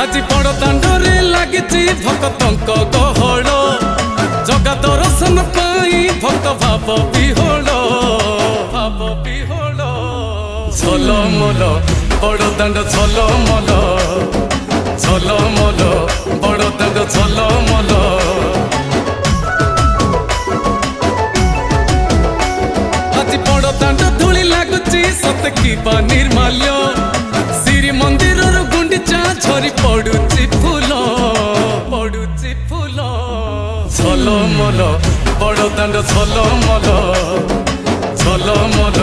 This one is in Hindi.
आज बड़ दांडरे लागिची भक्तंक गहळ जगा दर्शन पाई भक्त भाव विहोल झलमल बड़ दांड झलमल झलमल बड़ दांड झलमल आज बड़ दांड धूली लागुची सत की निर्माल्य श्री मंदिर गुंडीचा झरी पड़ुची फूल झलमल बड़ दांड झलमल झलमल